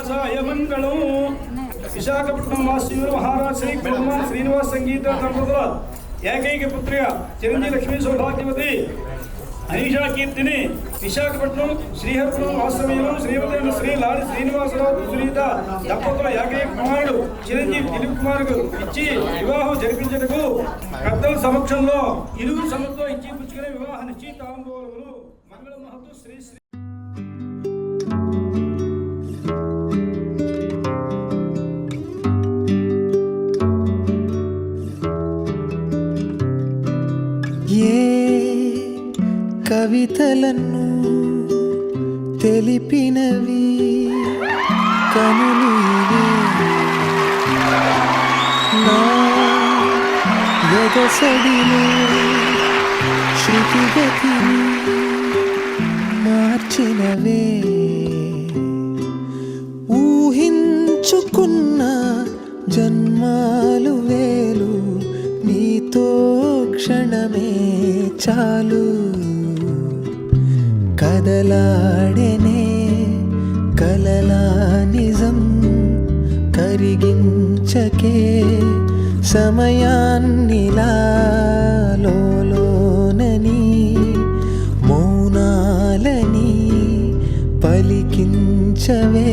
శ్రీనివాసాయ మంగళం. విశాఖపట్నం వాస్తవ్యులు మహారాజ్ శ్రీ కుమార్ శ్రీనివాస్ సంగీత దంపతుల ఏకైక పుత్రిగా చిరంజీవి లక్ష్మీ సౌభాగ్యవతి అనీషా కీర్తిని విశాఖపట్నం శ్రీహరిపురం వాస్తవ్యులు శ్రీమతి శ్రీ లాడి శ్రీనివాసరావు సునీత దంపతుల ఏకైక కుమారుడు చిరంజీవి దిలీప్ కుమార్ ఇచ్చి వివాహం జరిపించటకు పెద్దల సమక్షంలో ఇరువురు సమతో ఇచ్చి పుచ్చుకునే వివాహ నిశ్చితాంబూలములు మంగళ మహత్తు శ్రీ శ్రీ కవితలను తెలిపినవి కనులు నా ఎదసడిలో శృతిగతిని మార్చినవే ఊహించుకున్న జన్మాలు వేలు నీతో క్షణమే చాలు కదలాడెనే కలలా నిజం కరిగించకే సమయాన్నిలా లోలోనని మౌనాలని పలికించవే